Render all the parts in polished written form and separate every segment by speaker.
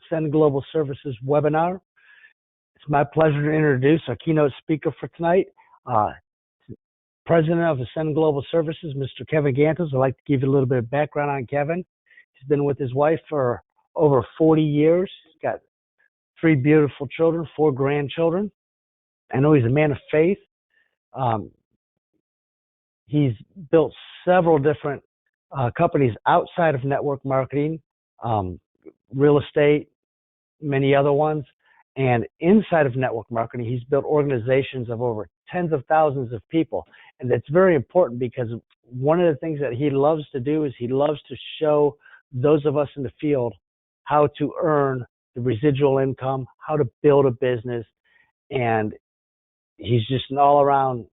Speaker 1: Ascend Global Services webinar. It's my pleasure to introduce our keynote speaker for tonight, President of Ascend Global Services, Mr. Kevin Gantos. I'd like to give you a little bit of background on Kevin. He's been with his wife for over 40 years. He's got 3 beautiful children, 4 grandchildren. I know he's a man of faith. He's built several different companies outside of network marketing, real estate, many other ones. And inside of network marketing, he's built organizations of over tens of thousands of people. And that's very important because one of the things that he loves to do is he loves to show those of us in the field how to earn the residual income, how to build a business. And he's just an all-around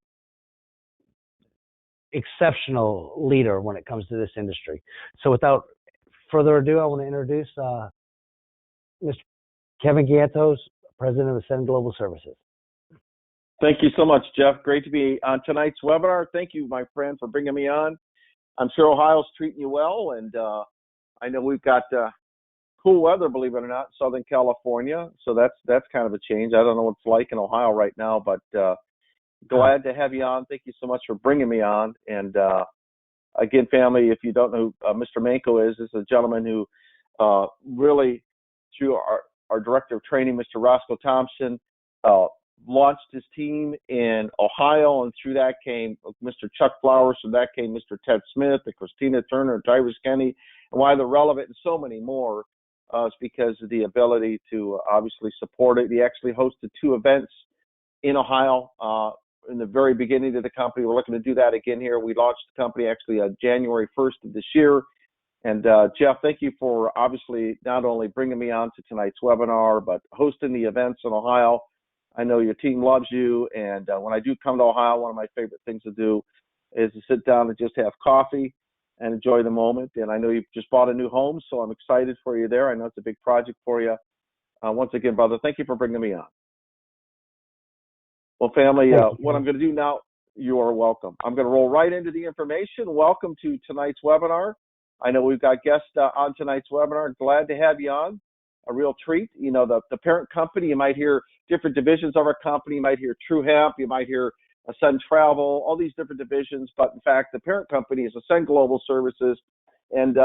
Speaker 1: exceptional leader when it comes to this industry. So without further ado, I want to introduce Mr. Kevin Gantos, President of Ascend Global Services.
Speaker 2: Thank you so much, Jeff. Great to be on tonight's webinar. Thank you, my friend, for bringing me on. I'm sure Ohio's treating you well, and I know we've got cool weather, believe it or not, in Southern California. So that's kind of a change. I don't know what it's like in Ohio right now, but glad to have you on. Thank you so much for bringing me on. And again, family, if you don't know who Mr. Manko is a gentleman who really, through our director of training, Mr. Roscoe Thompson, launched his team in Ohio, and through that came Mr. Chuck Flowers, from that came Mr. Ted Smith, and Christina Turner, and Tyrus Kenny, and why they're relevant, and so many more. Is because of the ability to obviously support it. He actually hosted 2 events in Ohio in the very beginning of the company. We're looking to do that again here. We launched the company actually January 1st of this year. And Jeff, thank you for obviously not only bringing me on to tonight's webinar, but hosting the events in Ohio. I know your team loves you. And when I do come to Ohio, one of my favorite things to do is to sit down and just have coffee and enjoy the moment. And I know you've just bought a new home, so I'm excited for you there. I know it's a big project for you. Once again, brother, thank you for bringing me on. Well, family, what I'm going to do now, you are welcome. I'm going to roll right into the information. Welcome to tonight's webinar. I know we've got guests on tonight's webinar. Glad to have you on. A real treat. You know, the parent company, you might hear different divisions of our company. You might hear TrueHemp. You might hear Ascend Travel, all these different divisions. But in fact, the parent company is Ascend Global Services. And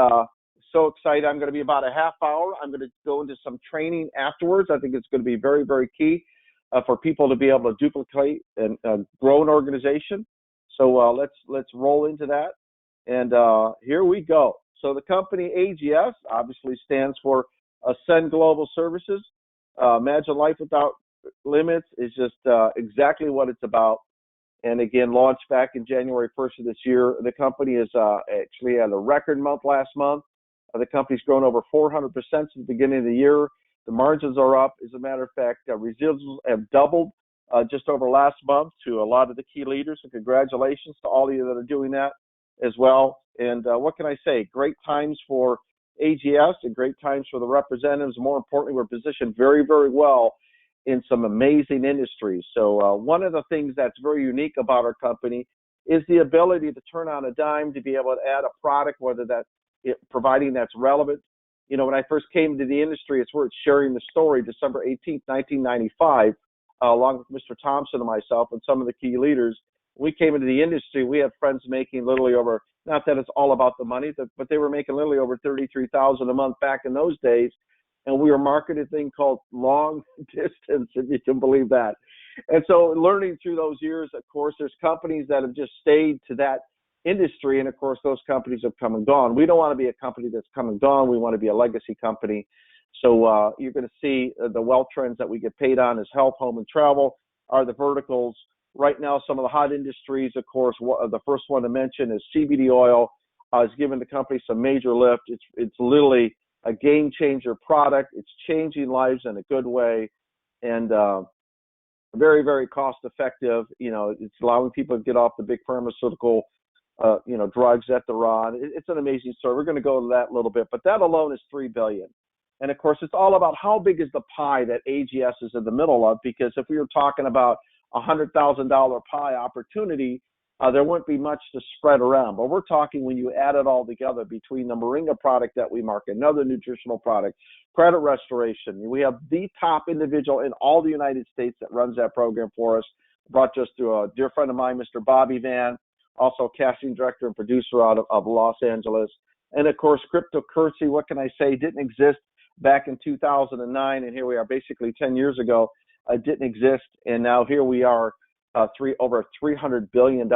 Speaker 2: so excited. I'm going to be about a half hour. I'm going to go into some training afterwards. I think it's going to be very, very key for people to be able to duplicate and grow an organization. So let's roll into that. And here we go. So the company AGS obviously stands for Ascend Global Services. Imagine Life Without Limits is just exactly what it's about. And again, launched back in January 1st of this year. The company is actually had a record month last month. The company's grown over 400% since the beginning of the year. The margins are up. As a matter of fact, residuals have doubled just over last month to a lot of the key leaders. So congratulations to all of you that are doing that as well. And what can I say? Great times for AGS and great times for the representatives. More importantly, we're positioned very, very well in some amazing industries. So one of the things that's very unique about our company is the ability to turn on a dime to be able to add a product, whether providing that's relevant. You know, when I first came to the industry, it's worth sharing the story. December 18th, 1995, along with Mr. Thompson and myself and some of the key leaders, we came into the industry. We had friends making literally over, not that it's all about the money, but they were making literally over $33,000 a month back in those days. And we were marketing a thing called long distance, if you can believe that. And so learning through those years, of course, there's companies that have just stayed to that industry. And of course, those companies have come and gone. We don't want to be a company that's come and gone. We want to be a legacy company. So you're going to see the wealth trends that we get paid on is health, home, and travel are the verticals. Right now, some of the hot industries, of course, the first one to mention is CBD oil. It's given the company some major lift. It's literally a game changer product. It's changing lives in a good way, and very, very cost effective. You know, it's allowing people to get off the big pharmaceutical, drugs that they're on. It's an amazing story. We're going to go to that a little bit, but that alone is $3 billion. And of course, it's all about how big is the pie that AGS is in the middle of, because if we were talking about $100,000 pie opportunity, there wouldn't be much to spread around. But we're talking when you add it all together between the Moringa product that we market, another nutritional product, credit restoration. We have the top individual in all the United States that runs that program for us, brought to us through a dear friend of mine, Mr. Bobby Van, also casting director and producer out of Los Angeles. And of course, cryptocurrency, what can I say, didn't exist back in 2009, and here we are basically 10 years ago. Didn't exist, and now here we are, over a $300 billion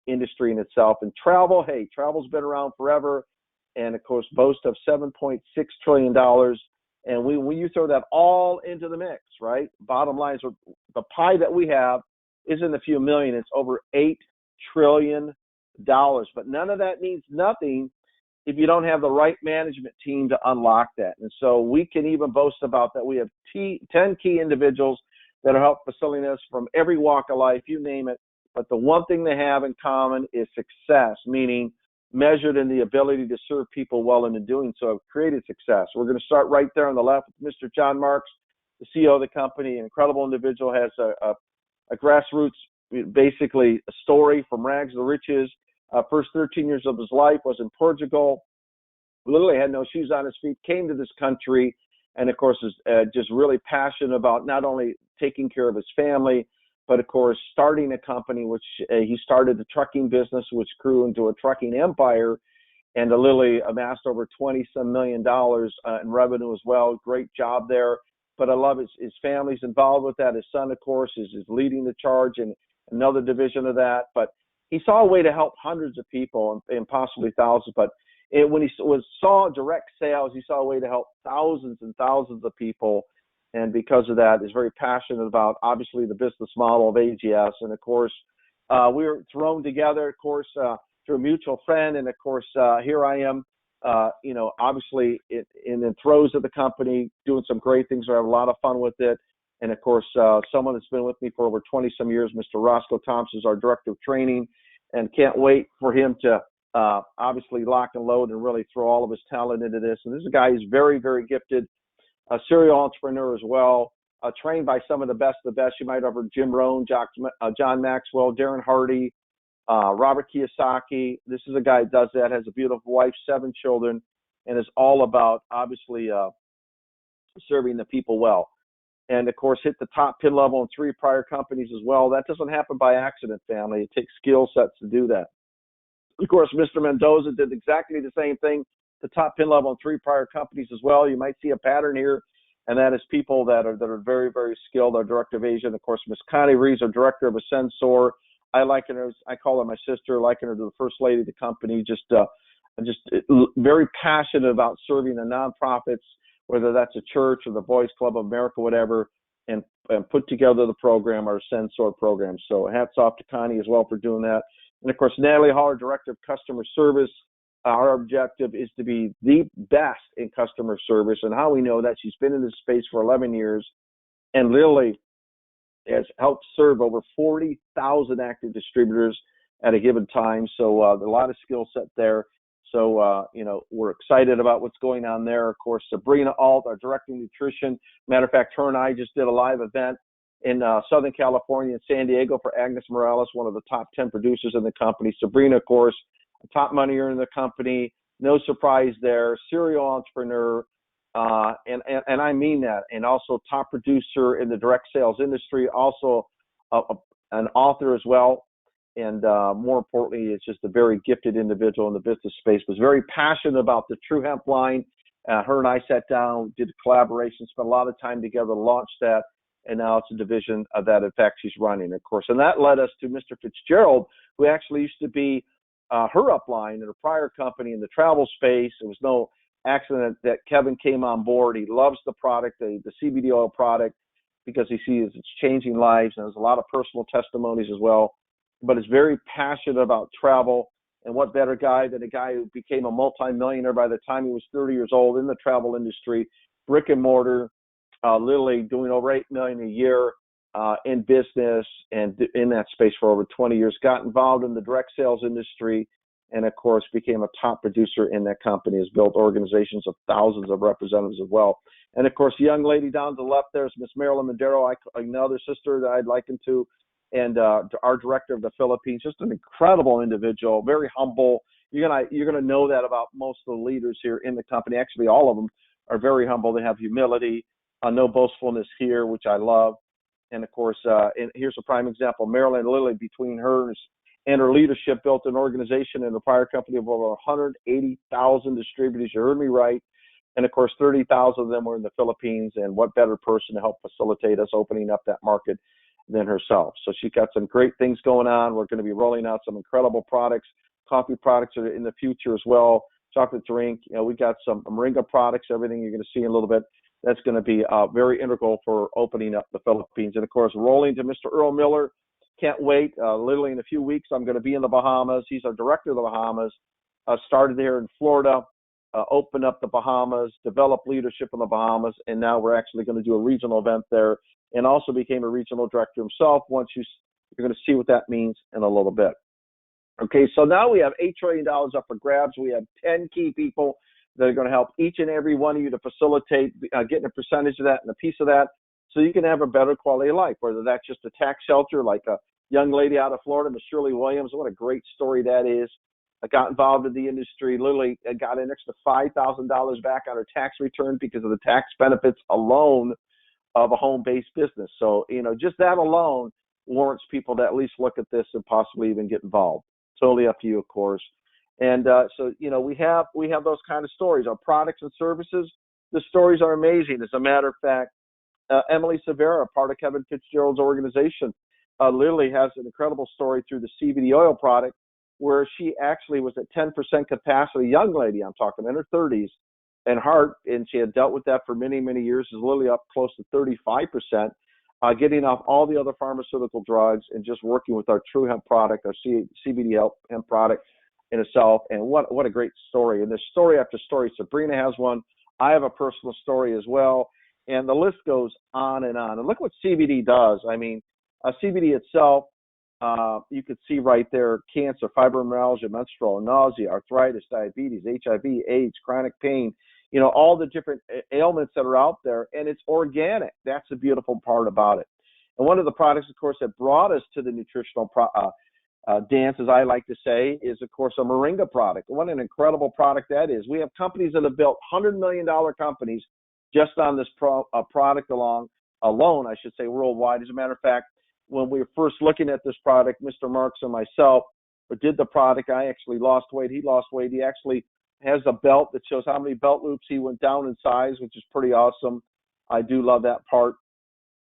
Speaker 2: industry in itself. And travel, hey, travel's been around forever, and of course, boast of $7.6 trillion. And when you throw that all into the mix, right? Bottom line is the pie that we have isn't a few million; it's over $8 trillion. But none of that means nothing if you don't have the right management team to unlock that. And so we can even boast about that. We have 10 key individuals that are help facilitating us from every walk of life, you name it. But the one thing they have in common is success, meaning measured in the ability to serve people well, and in doing so have created success. We're going to start right there on the left with Mr. John Marks, the CEO of the company, an incredible individual, has a grassroots, basically a story from rags to riches. First 13 years of his life was in Portugal. Literally had no shoes on his feet, came to this country, and of course is just really passionate about not only taking care of his family, but of course starting a company, which he started the trucking business, which grew into a trucking empire, and literally amassed over $20-some million in revenue as well. Great job there. But I love his family's involved with that. His son, of course, is leading the charge in another division of that. But he saw a way to help hundreds of people and possibly thousands. But when he saw direct sales, he saw a way to help thousands and thousands of people. And because of that, is very passionate about, obviously, the business model of AGS. And, of course, we were thrown together, of course, through a mutual friend. And, of course, here I am, obviously in the throes of the company, doing some great things. I have a lot of fun with it. And, of course, someone that's been with me for over 20-some years, Mr. Roscoe Thompson, is our director of training, and can't wait for him to obviously lock and load and really throw all of his talent into this. And this is a guy who's very, very gifted, a serial entrepreneur as well, trained by some of the best. You might have heard Jim Rohn, John Maxwell, Darren Hardy, Robert Kiyosaki. This is a guy who does that, has a beautiful wife, 7 children, and is all about, obviously, serving the people well. And, of course, hit the top pin level in 3 prior companies as well. That doesn't happen by accident, family. It takes skill sets to do that. Of course, Mr. Mendoza did exactly the same thing, the top pin level in 3 prior companies as well. You might see a pattern here, and that is people that are very, very skilled. Our director of Asia, and, of course, Ms. Connie Reeves, our director of Ascensor. I call her my sister, liken her to the first lady of the company, just very passionate about serving the nonprofits, whether that's a church or the Boys Club of America, whatever, and put together the program, our Ascensor program. So hats off to Connie as well for doing that. And, of course, Natalie Hall, Director of Customer Service. Our objective is to be the best in customer service. And how we know that, she's been in this space for 11 years and literally has helped serve over 40,000 active distributors at a given time. So a lot of skill set there. So, we're excited about what's going on there. Of course, Sabrina Alt, our Director of Nutrition. Matter of fact, her and I just did a live event in Southern California and San Diego for Agnes Morales, one of the top 10 producers in the company. Sabrina, of course, a top money earner in the company. No surprise there. Serial entrepreneur. And I mean that. And also top producer in the direct sales industry. Also an author as well. And more importantly, it's just a very gifted individual in the business space. Was very passionate about the True Hemp line. Her and I sat down, did a collaboration, spent a lot of time together to launch that. And now it's a division that, in fact, she's running, of course. And that led us to Mr. Fitzgerald, who actually used to be her upline in a prior company in the travel space. It was no accident that Kevin came on board. He loves the product, the CBD oil product, because he sees it's changing lives. And there's a lot of personal testimonies as well. But is very passionate about travel. And what better guy than a guy who became a multimillionaire by the time he was 30 years old in the travel industry, brick and mortar, literally doing over $8 million a year in business and in that space for over 20 years. Got involved in the direct sales industry and, of course, became a top producer in that company. Has built organizations of thousands of representatives as well. And, of course, the young lady down to the left there is Miss Marilyn Madero, another sister that I'd liken to. and our director of the Philippines, just an incredible individual, very humble. You're gonna know that about most of the leaders here in the company. Actually, all of them are very humble. They have humility, no boastfulness here, which I love. And of course, and here's a prime example: Marilyn Lilly, between hers and her leadership, built an organization in the prior company of over 180,000 distributors. You heard me right. And of course, 30,000 of them were in the Philippines. And what better person to help facilitate us opening up that market than herself? So she's got some great things going on. We're going to be rolling out some incredible products. Coffee products are in the future as well. Chocolate drink. We got some moringa products. Everything you're going to see in a little bit. That's going to be very integral for opening up the Philippines. And of course, rolling to Mr. Earl Miller. Can't wait. Literally in a few weeks, I'm going to be in the Bahamas. He's our director of the Bahamas. Started here in Florida, opened up the Bahamas, developed leadership in the Bahamas, and now we're actually going to do a regional event there, and also became a regional director himself. You're going to see what that means in a little bit. Okay, so now we have $8 trillion up for grabs. We have 10 key people that are going to help each and every one of you to facilitate getting a percentage of that and a piece of that, so you can have a better quality of life, whether that's just a tax shelter like a young lady out of Florida, Miss Shirley Williams. What a great story that is. I got involved in the industry, literally got an extra $5,000 back on her tax return because of the tax benefits alone of a home-based business. So, just that alone warrants people to at least look at this and possibly even get involved. Totally up to you, of course. And so, we have those kind of stories. Our products and services, the stories are amazing. As a matter of fact, Emily Severa, part of Kevin Fitzgerald's organization, literally has an incredible story through the CBD oil product, where she actually was at 10% capacity, young lady, I'm talking in her 30s, and heart, and she had dealt with that for many, many years, is literally up close to 35%, getting off all the other pharmaceutical drugs and just working with our True Hemp product, our CBD hemp product in itself. And what a great story. And there's story after story. Sabrina has one. I have a personal story as well. And the list goes on. And look what CBD does. I mean, CBD itself, you could see right there: cancer, fibromyalgia, menstrual, nausea, arthritis, diabetes, HIV, AIDS, chronic pain, all the different ailments that are out there. And it's organic. That's the beautiful part about it. And one of the products, of course, that brought us to the nutritional dance, as I like to say, is, of course, a moringa product. What an incredible product that is. We have companies that have built $100 million companies just on this product alone, I should say, worldwide. As a matter of fact, when we were first looking at this product, Mr. Marks and myself did the product. I actually lost weight. He lost weight. He actually has a belt that shows how many belt loops he went down in size, which is pretty awesome. I do love that part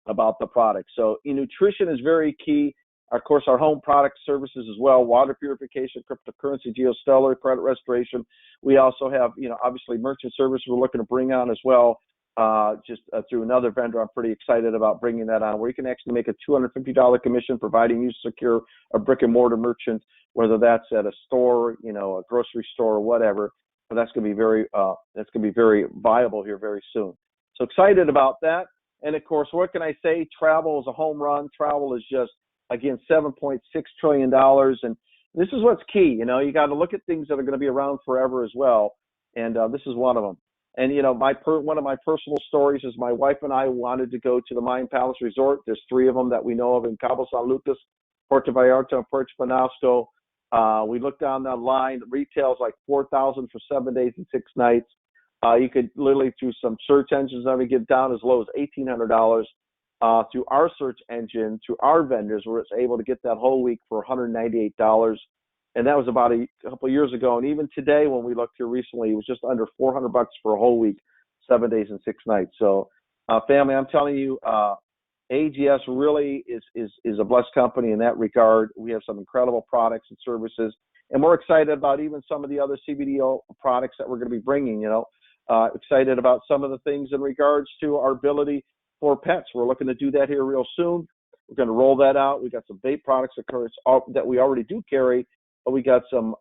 Speaker 2: about the product. So nutrition is very key. Of course, our home product services as well: water purification, cryptocurrency, geostellar, credit restoration. We also have, obviously merchant service we're looking to bring on as well, just through another vendor. I'm pretty excited about bringing that on, where you can actually make a $250 commission, providing you secure a brick and mortar merchant, whether that's at a store, a grocery store or whatever. But that's going to be very viable here very soon. So excited about that. And of course, what can I say? Travel is a home run. Travel is just, again, $7.6 trillion. And this is what's key. You got to look at things that are going to be around forever as well. And this is one of them. And, one of my personal stories is my wife and I wanted to go to the Mayan Palace Resort. There's 3 of them that we know of in Cabo San Lucas, Puerto Vallarta, and Puerto Penasco. We looked down that line. Retail's like $4,000 for 7 days and 6 nights. You could literally, through some search engines, get down as low as $1,800. Through our search engine, through our vendors, where it's able to get that whole week for $198. And that was about a couple of years ago. And even today, when we looked here recently, it was just under $400 for a whole week, 7 days and 6 nights. So, family, I'm telling you, AGS really is a blessed company in that regard. We have some incredible products and services, and we're excited about even some of the other CBD products that we're going to be bringing. Excited about some of the things in regards to our ability for pets. We're looking to do that here real soon. We're going to roll that out. We got some vape products that we already do carry, but we got some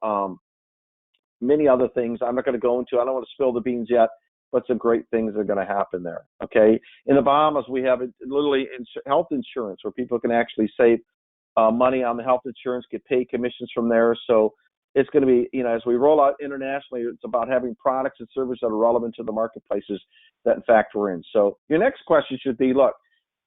Speaker 2: many other things I'm not going to go into. I don't want to spill the beans yet, but some great things are going to happen there. Okay. In the Bahamas, we have literally health insurance where people can actually save money on the health insurance, get paid commissions from there. So it's going to be, as we roll out internationally, it's about having products and services that are relevant to the marketplaces that, in fact, we're in. So your next question should be, look,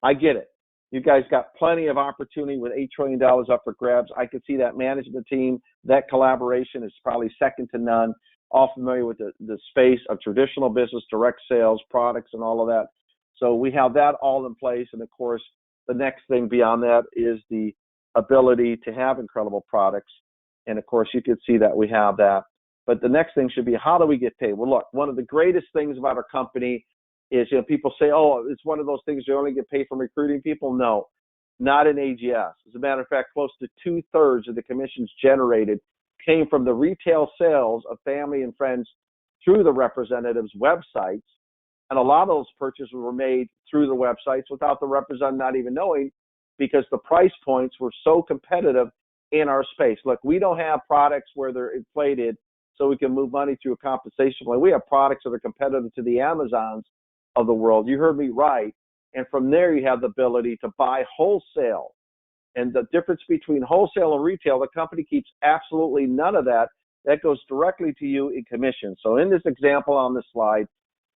Speaker 2: I get it. You guys got plenty of opportunity with $8 trillion up for grabs. I could see that management team, that collaboration is probably second to none. All familiar with the space of traditional business, direct sales, products, and all of that. So we have that all in place. And of course, the next thing beyond that is the ability to have incredible products. And of course, you can see that we have that. But the next thing should be, how do we get paid? Well, look, one of the greatest things about our company is, people say, oh, it's one of those things you only get paid from recruiting people. No, not in AGS. As a matter of fact, close to 2/3 of the commissions generated came from the retail sales of family and friends through the representatives' websites. And a lot of those purchases were made through the websites without the representative not even knowing, because the price points were so competitive in our space. Look, we don't have products where they're inflated so we can move money through a compensation plan. We have products that are competitive to the Amazons of the world. You heard me right. And from there, you have the ability to buy wholesale. And the difference between wholesale and retail, the company keeps absolutely none of that. That goes directly to you in commission. So in this example on this slide,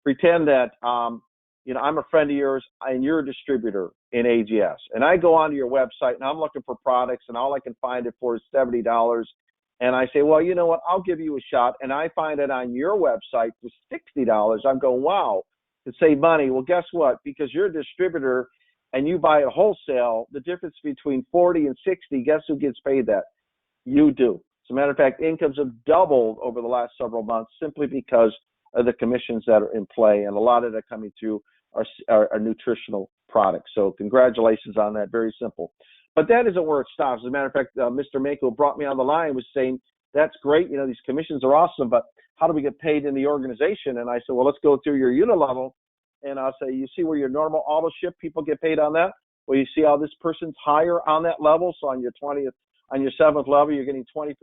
Speaker 2: pretend that I'm a friend of yours and you're a distributor in AGS. And I go onto your website and I'm looking for products, and all I can find it for is $70. And I say, well, you know what? I'll give you a shot. And I find it on your website for $60. I'm going, wow, to save money. Well, guess what? Because you're a distributor and you buy it wholesale, the difference between 40 and 60, guess who gets paid that? You do. As a matter of fact, incomes have doubled over the last several months simply because of the commissions that are in play, and a lot of that coming through our nutritional products. So congratulations on that. Very simple. But that isn't where it stops. As a matter of fact, Mr. Mako brought me on the line, was saying, that's great. These commissions are awesome, but how do we get paid in the organization? And I said, well, let's go through your unit level. And I'll say, you see where your normal auto ship people get paid on that? Well, you see how this person's higher on that level. So on your 7th level, you're getting 20%.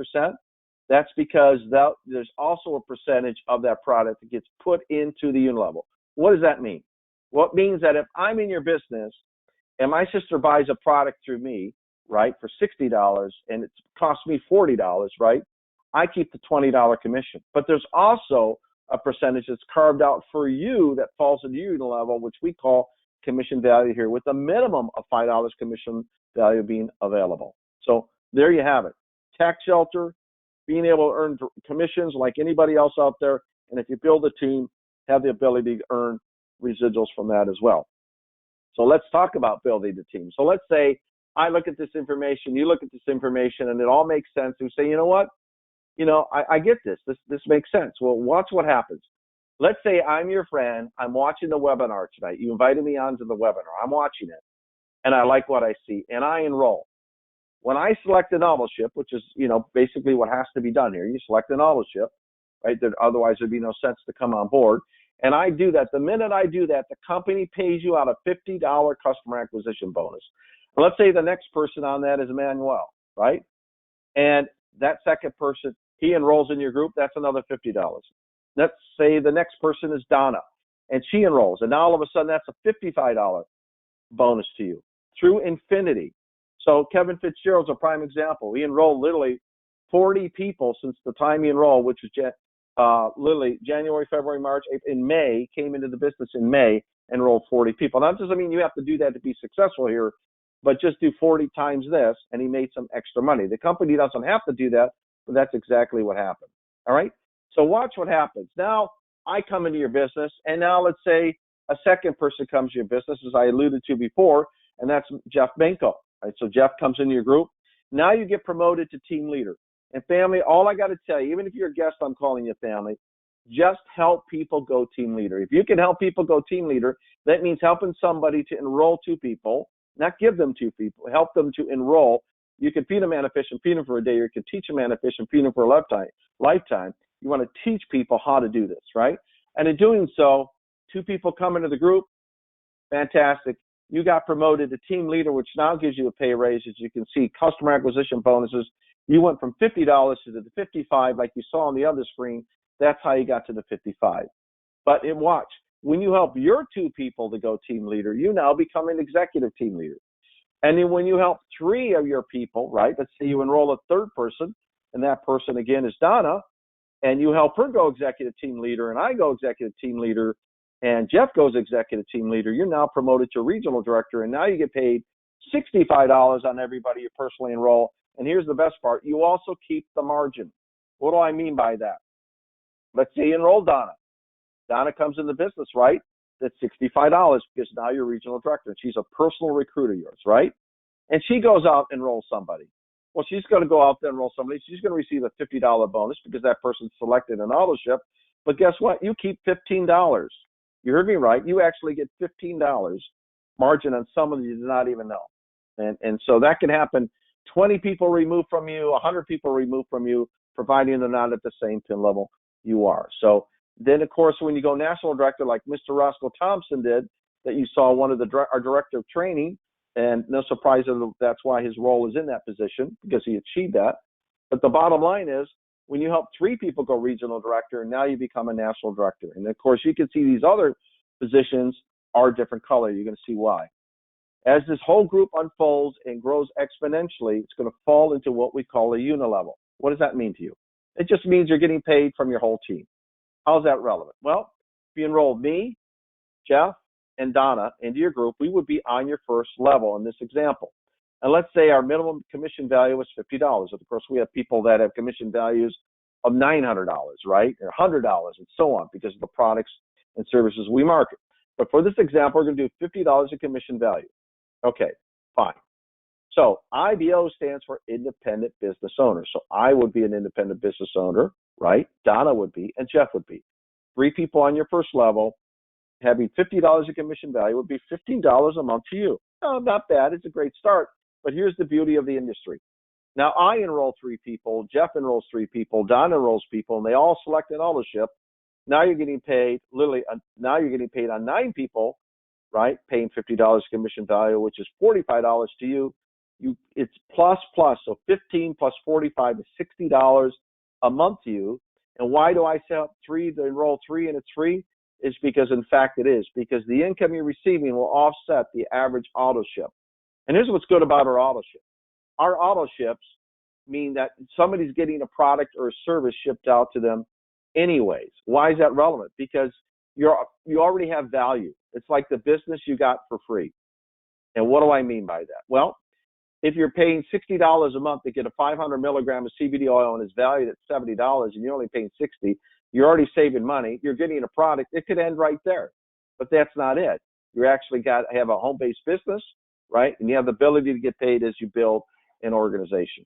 Speaker 2: That's because there's also a percentage of that product that gets put into the unit level. What does that mean? Well, it means that if I'm in your business and my sister buys a product through me, right, for $60 and it costs me $40, right, I keep the $20 commission. But there's also a percentage that's carved out for you that falls into your unit level, which we call commission value here, with a minimum of $5 commission value being available. So there you have it. Tax shelter, being able to earn commissions like anybody else out there. And if you build a team, have the ability to earn residuals from that as well. So let's talk about building the team. So let's say I look at this information, you look at this information, and it all makes sense. We say, you know what? I get this. This makes sense. Well, watch what happens. Let's say I'm your friend. I'm watching the webinar tonight. You invited me onto the webinar. I'm watching it, and I like what I see, and I enroll. When I select an auto-ship, which is, basically what has to be done here, you select an auto-ship, right? Otherwise, there'd be no sense to come on board. And I do that. The minute I do that, the company pays you out a $50 customer acquisition bonus. And let's say the next person on that is Emmanuel, right? And that second person, he enrolls in your group, that's another $50. Let's say the next person is Donna, and she enrolls. And now all of a sudden, that's a $55 bonus to you through Infinity. So Kevin Fitzgerald's a prime example. He enrolled literally 40 people since the time he enrolled, which was literally January, February, March, April, in May, came into the business in May, enrolled 40 people. Now, that doesn't mean you have to do that to be successful here, but just do 40 times this, and he made some extra money. The company doesn't have to do that, but that's exactly what happened. All right? So watch what happens. Now, I come into your business, and now let's say a second person comes to your business, as I alluded to before, and that's Jeff Benko. Right? So Jeff comes into your group. Now you get promoted to team leader. And family, all I got to tell you, even if you're a guest, I'm calling you family, just help people go team leader. If you can help people go team leader, that means helping somebody to enroll 2 people, not give them 2 people, help them to enroll. You can feed a man a fish and feed him for a day, or you can teach a man a fish and feed him for a lifetime. You want to teach people how to do this, right? And in doing so, 2 people come into the group, fantastic. You got promoted to team leader, which now gives you a pay raise. As you can see, customer acquisition bonuses. You went from $50 to the $55, like you saw on the other screen. That's how you got to the $55. But watch, when you help your 2 people to go team leader, you now become an executive team leader. And then when you help 3 of your people, right, let's say you enroll a 3rd person, and that person again is Donna, and you help her go executive team leader, and I go executive team leader, and Jeff goes executive team leader, you're now promoted to regional director, and now you get paid $65 on everybody you personally enroll. And here's the best part. You also keep the margin. What do I mean by that? Let's say you enroll Donna. Donna comes in the business, right? That's $65 because now you're regional director. And she's a personal recruiter of yours, right? And she goes out and enrolls somebody. Well, she's going to go out there and enroll somebody. She's going to receive a $50 bonus because that person's selected an auto-ship. But guess what? You keep $15. You heard me right. You actually get $15 margin on somebody you do not even know. And so that can happen 20 people removed from you, 100 people removed from you, providing they're not at the same pin level you are. So then, of course, when you go national director like Mr. Roscoe Thompson did, that you saw one of our director of training, and no surprise that that's why his role is in that position, because he achieved that. But the bottom line is, when you help 3 people go regional director, now you become a national director. And of course, you can see these other positions are a different color. You're going to see why. As this whole group unfolds and grows exponentially, it's going to fall into what we call a unilevel. What does that mean to you? It just means you're getting paid from your whole team. How's that relevant? Well, if you enroll me, Jeff, and Donna into your group, we would be on your first level in this example. And let's say our minimum commission value was $50. Of course, we have people that have commission values of $900, right? Or $100 and so on because of the products and services we market. But for this example, we're going to do $50 of commission value. Okay, fine. So IBO stands for independent business owner. So I would be an independent business owner, right? Donna would be, and Jeff would be. 3 people on your first level, having $50 of commission value would be $15 a month to you. Oh, not bad. It's a great start. But here's the beauty of the industry. Now, I enroll 3 people, Jeff enrolls 3 people, Don enrolls people, and they all select an auto-ship. Now you're getting paid, literally, now you're getting paid on 9 people, right? Paying $50 commission value, which is $45 to you. It's plus, so 15 plus 45 is $60 a month to you. And why do I set up 3 to enroll 3 and it's free? Is because, in fact, it is. Because the income you're receiving will offset the average auto-ship. And here's what's good about our auto-ship. Our auto-ships mean that somebody's getting a product or a service shipped out to them anyways. Why is that relevant? Because you already have value. It's like the business you got for free. And what do I mean by that? Well, if you're paying $60 a month to get a 500 milligram of CBD oil and it's valued at $70 and you're only paying $60, you're already saving money. You're getting a product. It could end right there. But that's not it. You actually got to have a home-based business, right? And you have the ability to get paid as you build an organization.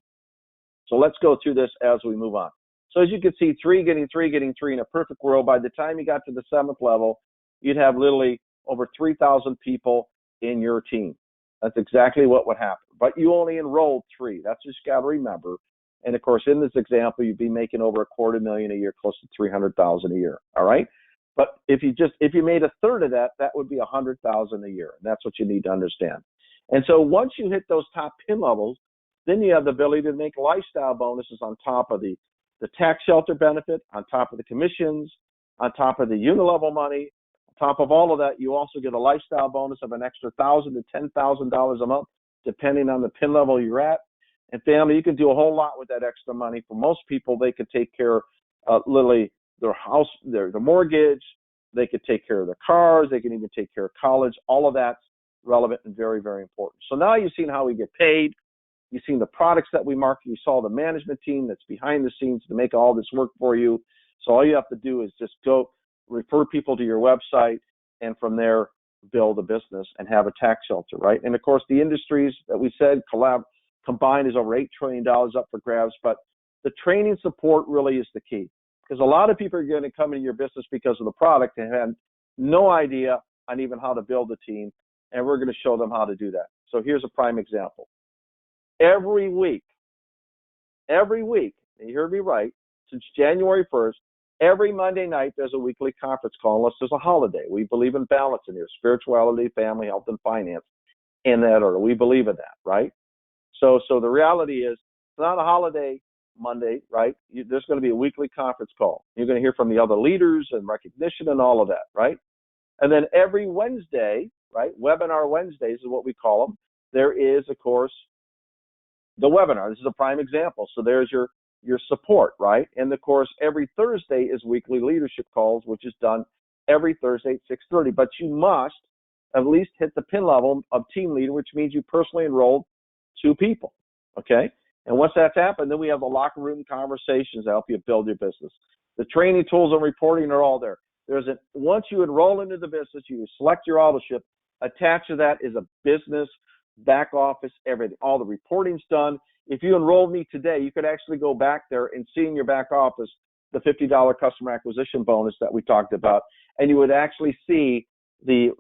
Speaker 2: So let's go through this as we move on. So as you can see, 3 getting 3 in a perfect world. By the time you got to the 7th level, you'd have literally over 3,000 people in your team. That's exactly what would happen. But you only enrolled 3. That's what you got to remember. And of course, in this example, you'd be making over $250,000 a year, close to $300,000 a year. All right. But if you made a third of that, that would be $100,000 a year. And that's what you need to understand. And so once you hit those top pin levels, then you have the ability to make lifestyle bonuses on top of the tax shelter benefit, on top of the commissions, on top of the unilevel money, on top of all of that. You also get a lifestyle bonus of an extra $1,000 to $10,000 a month, depending on the pin level you're at. And family, you can do a whole lot with that extra money. For most people, they could take care of literally their house, their mortgage. They could take care of their cars. They can even take care of college. All of that's relevant and very, very important. So now you've seen how we get paid. You've seen the products that we market. You saw the management team that's behind the scenes to make all this work for you. So all you have to do is just go refer people to your website, and from there, build a business and have a tax shelter, right? And of course, the industries that we said combined is over $8 trillion up for grabs, but the training support really is the key, because a lot of people are going to come into your business because of the product and have no idea on even how to build a team, and we're going to show them how to do that. So here's a prime example. Every week, and you heard me right, since January 1st, every Monday night there's a weekly conference call unless there's a holiday. We believe in balance in here, spirituality, family, health, and finance in that order. We believe in that, right? So the reality is, it's not a holiday Monday, right? There's going to be a weekly conference call. You're going to hear from the other leaders and recognition and all of that, right? And then every Wednesday, right, webinar Wednesdays is what we call them, there is, of course, the webinar. This is a prime example. So there's your support, right? And of course, every Thursday is weekly leadership calls, which is done every Thursday at 6:30. But you must, at least hit the pin level of team leader, which means you personally enrolled 2 people, okay? And once that's happened, then we have the locker room conversations that help you build your business. The training tools and reporting are all there. Once you enroll into the business, you select your autoship. Attached to that is a business, back office, everything. All the reporting's done. If you enrolled me today, you could actually go back there and see in your back office the $50 customer acquisition bonus that we talked about, and you would actually see the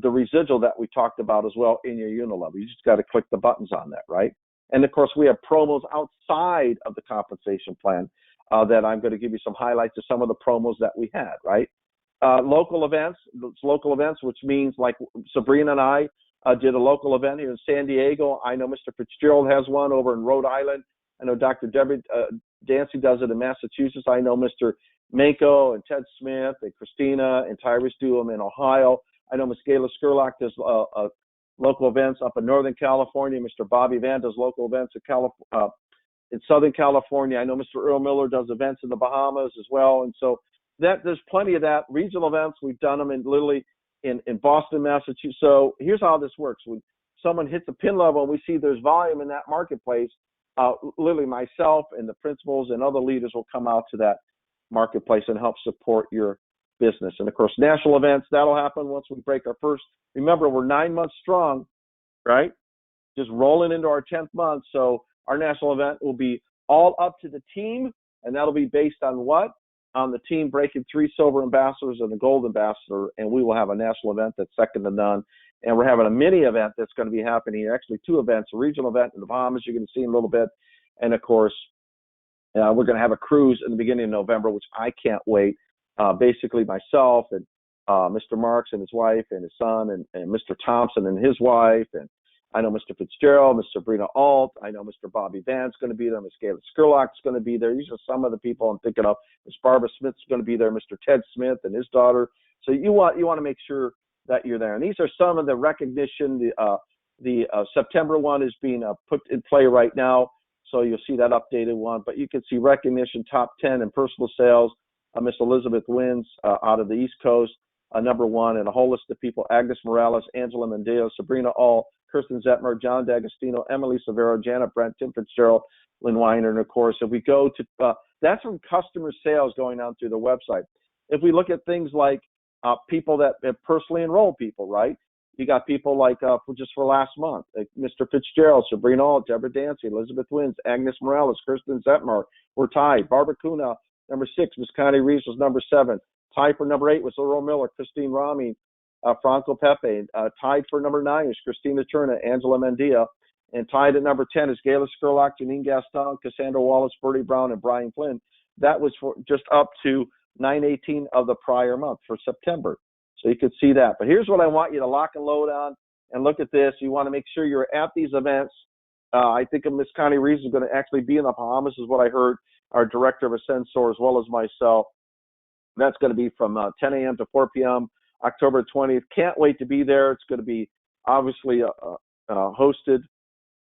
Speaker 2: residual that we talked about as well in your unit level. You just got to click the buttons on that, right? And of course, we have promos outside of the compensation plan that I'm going to give you some highlights of some of the promos that we had, right? Local events, which means like Sabrina and I did a local event here in San Diego. I know Mr. Fitzgerald has one over in Rhode Island. I know Dr. Debbie Dancy does it in Massachusetts. I know Mr. Mako and Ted Smith and Christina and Tyrus do them in Ohio. I know Ms. Gayla Skurlock does local events up in Northern California. Mr. Bobby Van does local events in Southern California. I know Mr. Earl Miller does events in the Bahamas as well. And so there's plenty of that. Regional events, we've done them literally in Boston, Massachusetts. So here's how this works. When someone hits a pin level and we see there's volume in that marketplace, literally myself and the principals and other leaders will come out to that marketplace and help support your business. And of course, national events, that'll happen once we break our first. Remember, we're 9 months strong, right? Just rolling into our 10th month. So our national event will be all up to the team, and that'll be based on what? On the team breaking 3 silver ambassadors and the gold ambassador, and we will have a national event that's second to none. And we're having a mini event that's going to be happening here, actually 2 events, a regional event in the Bahamas you're going to see in a little bit, and of course, we're going to have a cruise in the beginning of November, which I can't wait. Basically, myself and Mr. Marks and his wife and his son and Mr. Thompson and his wife, and I know Mr. Fitzgerald, Ms. Sabrina Alt, I know Mr. Bobby Van's going to be there, Ms. Gayla Skurlock's going to be there. These are some of the people I'm thinking of. Ms. Barbara Smith's going to be there, Mr. Ted Smith and his daughter. So you want to make sure that you're there. And these are some of the recognition. The September one is being put in play right now, so you'll see that updated one. But you can see recognition top 10 in personal sales. Miss Elizabeth Wins out of the East Coast, number 1, and a whole list of people: Agnes Morales, Angela Mendeo, Sabrina All, Kirsten Zetmer, John D'Agostino, Emily Severo, Janet Brent, Tim Fitzgerald, Lynn Weiner, and of course, if we go to that's from customer sales going on through the website. If we look at things like people that have personally enrolled people, right? You got people like just for last month, like Mr. Fitzgerald, Sabrina All, Deborah Dancy, Elizabeth Wins, Agnes Morales, Kirsten Zetmer were tied. Barbara Kuna, number 6, Miss Connie Reeves was number 7. Tied for number 8 was Earl Miller, Christine Rami, Franco Pepe. Tied for number 9 is Christina Turner, Angela Mendia. And tied at number 10 is Gayla Skurlock, Janine Gaston, Cassandra Wallace, Bertie Brown, and Brian Flynn. That was for just up to 9/18 of the prior month for September. So you could see that. But here's what I want you to lock and load on and look at this. You want to make sure you're at these events. I think Miss Connie Reeves is going to actually be in the Bahamas, is what I heard, our director of Ascensor, as well as myself. That's going to be from 10 a.m. to 4 p.m., October 20th. Can't wait to be there. It's going to be obviously hosted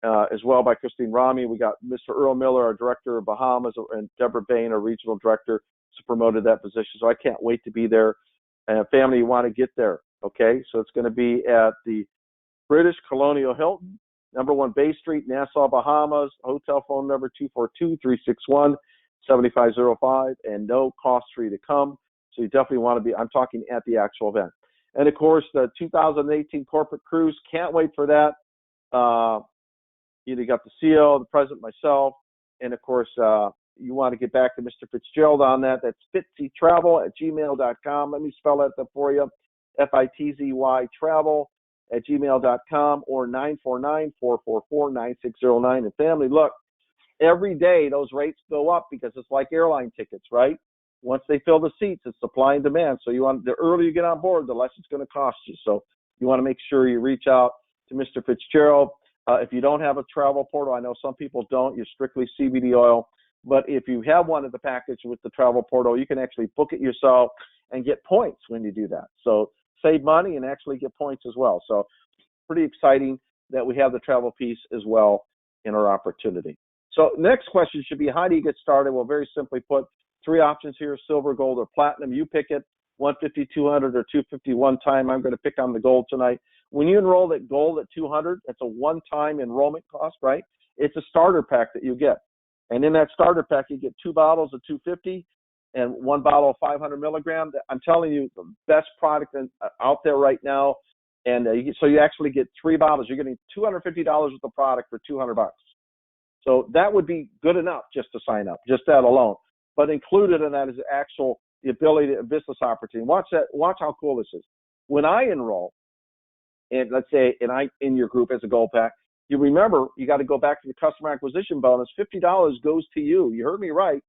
Speaker 2: as well by Christine Rami. We got Mr. Earl Miller, our director of Bahamas, and Deborah Bain, our regional director, who promoted that position. So I can't wait to be there. And family, you want to get there, okay? So it's going to be at the British Colonial Hilton, number 1 Bay Street, Nassau, Bahamas. Hotel phone number 242-361-7505, and no cost for you to come. So you definitely want to be, I'm talking at the actual event. And of course, the 2018 corporate cruise, can't wait for that. You got the CEO, the president, myself, and of course, you want to get back to Mr. Fitzgerald on that. That's fitzytravel@gmail.com. Let me spell that for you. FITZY travel@gmail.com or 949-444-9609. And family, look, every day those rates go up because it's like airline tickets, right? Once they fill the seats, it's supply and demand. So the earlier you get on board, the less it's going to cost you. So you want to make sure you reach out to Mr. Fitzgerald. If you don't have a travel portal, I know some people don't, you're strictly CBD oil. But if you have one of the package with the travel portal, you can actually book it yourself and get points when you do that. So save money and actually get points as well. So pretty exciting that we have the travel piece as well in our opportunity. So next question should be, how do you get started? Well, very simply put, 3 options here: silver, gold, or platinum. You pick it. 150, 200, or 250 one time. I'm going to pick on the gold tonight. When you enroll at gold at 200, it's a one-time enrollment cost, right? It's a starter pack that you get. And in that starter pack, you get 2 bottles of 250 and 1 bottle of 500 milligram. I'm telling you, the best product out there right now. And so you actually get 3 bottles. You're getting $250 worth of product for $200. So that would be good enough just to sign up, just that alone. But included in that is the ability to business opportunity. Watch that. Watch how cool this is. When I enroll, and let's say, in your group as a gold pack, you remember you got to go back to the customer acquisition bonus. $50 goes to you. You heard me right.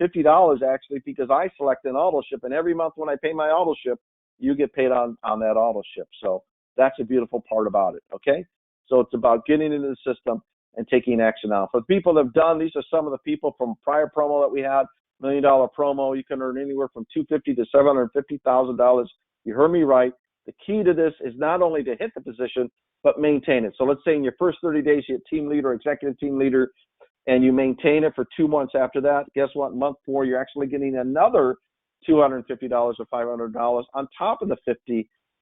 Speaker 2: $50 actually, because I select an auto ship, and every month when I pay my auto ship, you get paid on that auto ship. So that's a beautiful part about it. Okay. So it's about getting into the system and taking action now. For the people that have done, these are some of the people from prior promo that we had. $1 million promo, you can earn anywhere from $250,000 to $750,000. You heard me right. The key to this is not only to hit the position, but maintain it. So let's say in your first 30 days, you hit team leader, executive team leader, and you maintain it for 2 months after that. Guess what? Month 4, you're actually getting another $250 or $500 on top of the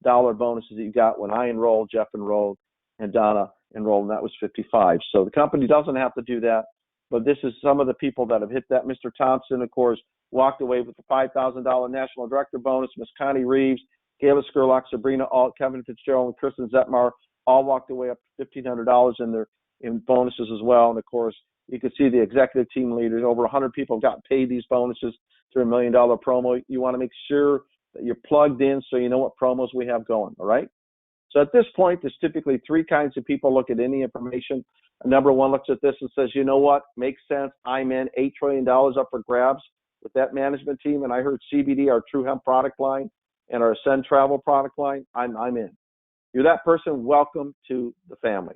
Speaker 2: $50 bonuses that you got when I enrolled, Jeff enrolled, and Donna enrolled, and that was $55. So the company doesn't have to do that, but this is some of the people that have hit that. Mr. Thompson, of course, walked away with the $5,000 National Director bonus. Miss Connie Reeves, Gayla Skurlock, Sabrina Alt, Kevin Fitzgerald, and Kristen Zetmar all walked away up to $1,500 in bonuses as well. And of course, you can see the executive team leaders. Over 100 people got paid these bonuses through $1 million promo. You want to make sure that you're plugged in so you know what promos we have going. All right. So at this point, there's typically 3 kinds of people look at any information. Number 1 looks at this and says, you know what, makes sense. I'm in. $8 trillion up for grabs with that management team. And I heard CBD, our True Hemp product line, and our Ascend Travel product line. I'm in. You're that person. Welcome to the family.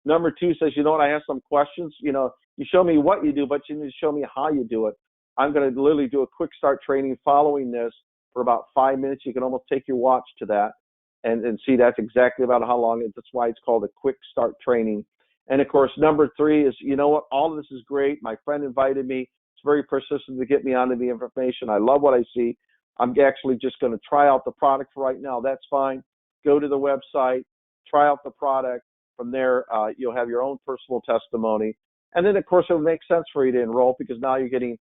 Speaker 2: Number 2 says, you know what, I have some questions. You know, you show me what you do, but you need to show me how you do it. I'm going to literally do a quick start training following this for about 5 minutes. You can almost take your watch to that and see that's exactly about how long it is. That's why it's called a quick start training. And of course, number 3 is, you know what, all of this is great. My friend invited me. It's very persistent to get me onto the information. I love what I see. I'm actually just going to try out the product for right now. That's fine. Go to the website, try out the product. From there, you'll have your own personal testimony. And then, of course, it will make sense for you to enroll because now you're getting,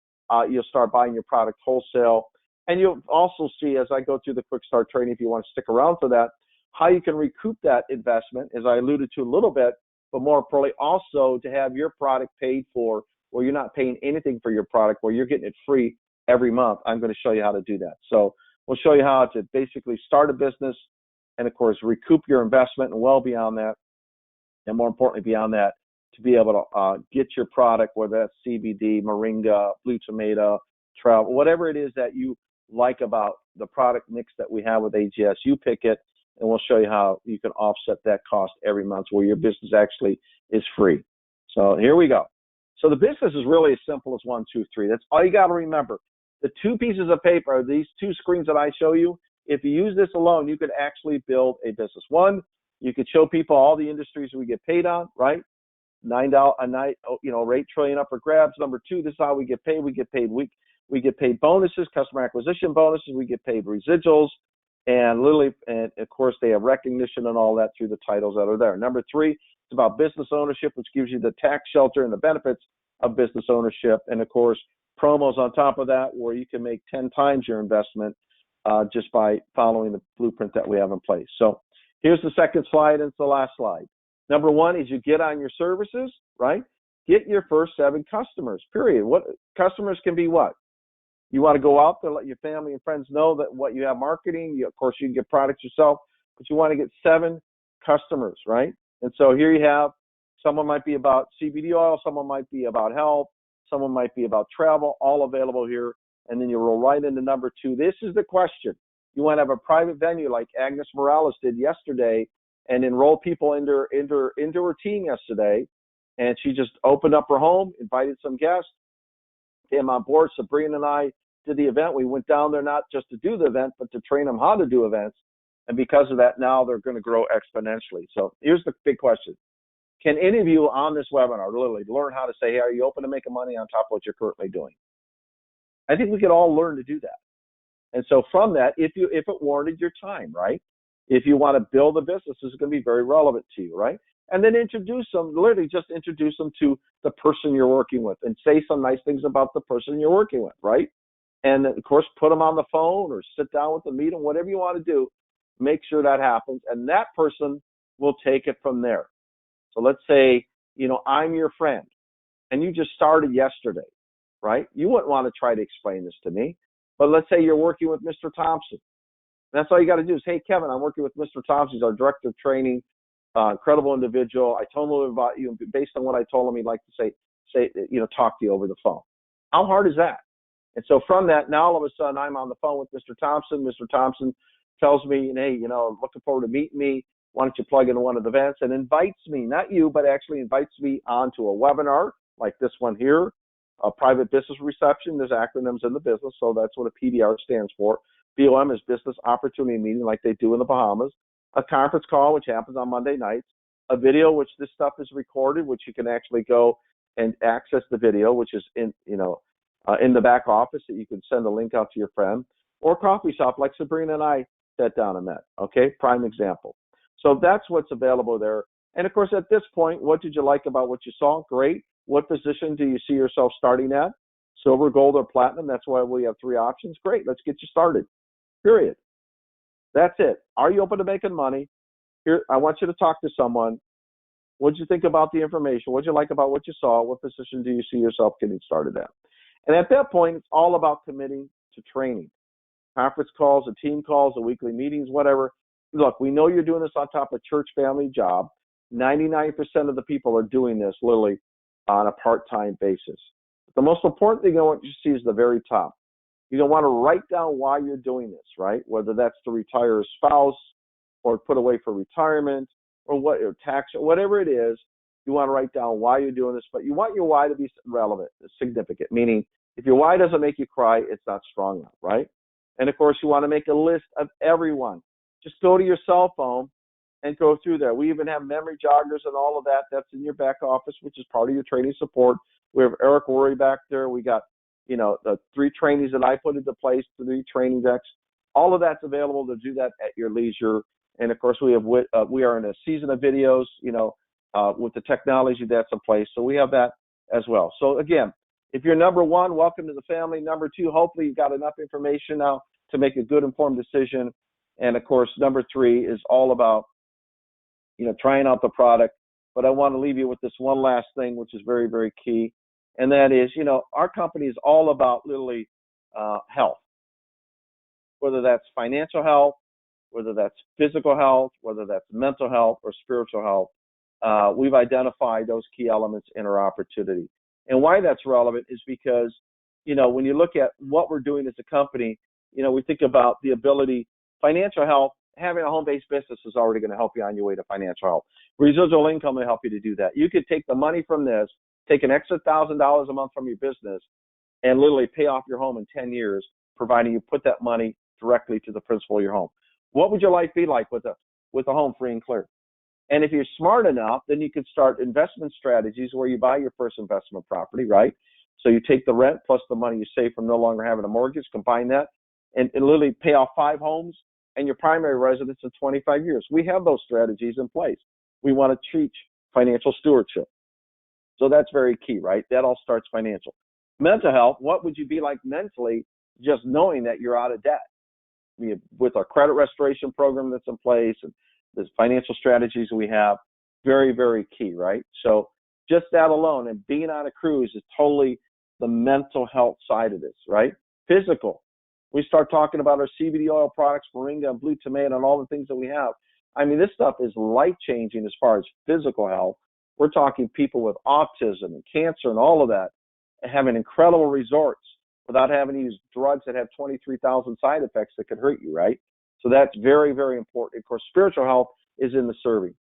Speaker 2: you'll start buying your product wholesale. And you'll also see, as I go through the quick start training, if you want to stick around for that, how you can recoup that investment, as I alluded to a little bit, but more importantly, also to have your product paid for, where you're not paying anything for your product, where you're getting it free every month. I'm going to show you how to do that. So we'll show you how to basically start a business and, of course, recoup your investment and well beyond that. And more importantly, beyond that, to be able to get your product, whether that's CBD, Moringa, Blue Tomato, Travel, whatever it is that you like about the product mix that we have with AGS, you pick it, and we'll show you how you can offset that cost every month where your business actually is free. So here we go. So the business is really as simple as 1, 2, 3. That's all you got to remember. The 2 pieces of paper, these 2 screens that I show you, if you use this alone, you could actually build a business. 1, you could show people all the industries we get paid on, right? $9 a night, you know, $8 trillion up for grabs. Number 2, this is how we get paid. We get paid bonuses, customer acquisition bonuses. We get paid residuals, and literally, and of course, they have recognition and all that through the titles that are there. Number 3, it's about business ownership, which gives you the tax shelter and the benefits of business ownership, and of course, promos on top of that, where you can make 10 times your investment just by following the blueprint that we have in place. So here's the second slide, and it's the last slide. Number 1 is you get on your services, right? Get your first 7 customers, period. What customers can be what? You want to go out there, let your family and friends know that what you have marketing. Of course, you can get products yourself, but you want to get 7 customers, right? And so here you have, someone might be about CBD oil, someone might be about health, someone might be about travel, all available here. And then you roll right into number 2. This is the question. You want to have a private venue like Agnes Morales did yesterday and enroll people into her team yesterday. And she just opened up her home, invited some guests, came on board. Sabrina and I did the event. We went down there not just to do the event, but to train them how to do events. And because of that, now they're going to grow exponentially. So here's the big question. Can any of you on this webinar literally learn how to say, hey, are you open to making money on top of what you're currently doing? I think we could all learn to do that. And so from that, if it warranted your time, right? If you want to build a business, this is going to be very relevant to you, right? And then introduce them, literally just introduce them to the person you're working with and say some nice things about the person you're working with, right? And of course, put them on the phone or sit down with them, meet them, whatever you want to do, make sure that happens. And that person will take it from there. So let's say, I'm your friend and you just started yesterday, right? You wouldn't want to try to explain this to me, but let's say you're working with Mr. Thompson. That's all you got to do is, hey, Kevin, I'm working with Mr. Thompson. He's our director of training, incredible individual. I told him about you, and based on what I told him, he'd like to talk to you over the phone. How hard is that? And so from that, now all of a sudden I'm on the phone with Mr. Thompson. Mr. Thompson tells me, hey, looking forward to meeting me. Why don't you plug into one of the events? And invites me, not you, but actually invites me onto a webinar like this one here, a private business reception. There's acronyms in the business, so that's what a PDR stands for. BOM is business opportunity meeting like they do in the Bahamas. A conference call, which happens on Monday nights. A video, which this stuff is recorded, which you can actually go and access the video, which is in the back office that you can send a link out to your friend. Or coffee shop like Sabrina and I sat down and met. Okay, prime example. So that's what's available there. And of course, at this point, what did you like about what you saw? Great. What position do you see yourself starting at? Silver, gold, or platinum? That's why we have 3 options. Great. Let's get you started. Period. That's it. Are you open to making money? Here, I want you to talk to someone. What did you think about the information? What did you like about what you saw? What position do you see yourself getting started at? And at that point, it's all about committing to training. Conference calls, the team calls, the weekly meetings, whatever. Look, we know you're doing this on top of church family job. 99% of the people are doing this literally on a part-time basis. The most important thing I want you to see is the very top. You're going to want to write down why you're doing this, right? Whether that's to retire a spouse or put away for retirement or tax, or whatever it is, you want to write down why you're doing this, but you want your why to be relevant, significant, meaning if your why doesn't make you cry, it's not strong enough, right? And of course, you want to make a list of everyone. Just go to your cell phone and go through there. We even have memory joggers and all of that. That's in your back office, which is part of your training support. We have Eric Worry back there. We got, the 3 trainings that I put into place, 3 training decks. All of that's available to do that at your leisure. And of course, we are in a season of videos, with the technology that's in place. So we have that as well. So again, if you're number 1, welcome to the family. Number 2, hopefully you've got enough information now to make a good informed decision. And of course, number 3 is all about, trying out the product. But I want to leave you with this one last thing, which is very, very key. And that is, our company is all about literally health, whether that's financial health, whether that's physical health, whether that's mental health or spiritual health. We've identified those key elements in our opportunity. And why that's relevant is because, when you look at what we're doing as a company, we think about the ability, financial health, having a home-based business is already going to help you on your way to financial health. Residual income will help you to do that. You could take the money from this, take an extra $1,000 a month from your business, and literally pay off your home in 10 years, providing you put that money directly to the principal of your home. What would your life be like with a home free and clear? And if you're smart enough, then you can start investment strategies where you buy your first investment property, right? So you take the rent plus the money you save from no longer having a mortgage, combine that, and literally pay off 5 homes and your primary residence in 25 years. We have those strategies in place. We want to teach financial stewardship. So that's very key, right? That all starts financial. Mental health, what would you be like mentally just knowing that you're out of debt? With our credit restoration program that's in place and the financial strategies we have, very, very key, right? So just that alone, and being on a cruise is totally the mental health side of this, right? Physical. We start talking about our CBD oil products, moringa and blue tomato and all the things that we have. I mean, this stuff is life-changing as far as physical health. We're talking people with autism and cancer and all of that having incredible resorts without having to use drugs that have 23,000 side effects that could hurt you, right? So that's very, very important. Of course, spiritual health is in the serving.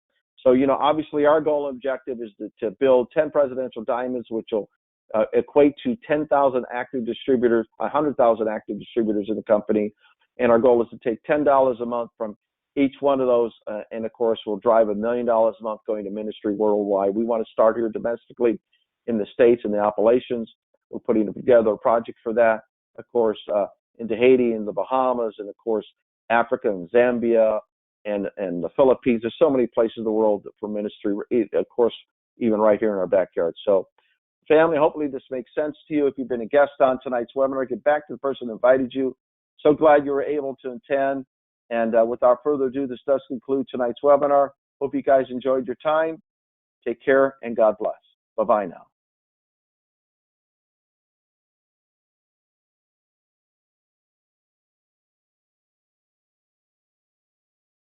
Speaker 2: So, obviously our goal and objective is to build 10 presidential diamonds, which will equate to 10,000 active distributors, 100,000 active distributors in the company. And our goal is to take $10 a month from each one of those. And of course, we'll drive $1 million a month going to ministry worldwide. We want to start here domestically in the States and the Appalachians. We're putting together a project for that. Of course, into Haiti and the Bahamas, and of course Africa and Zambia and the Philippines. There's so many places in the world for ministry, of course, even right here in our backyard. So, family, hopefully this makes sense to you. If you've been a guest on tonight's webinar, get back to the person who invited you. So glad you were able to attend. And without further ado, this does conclude tonight's webinar. Hope you guys enjoyed your time. Take care and God bless. Bye-bye now.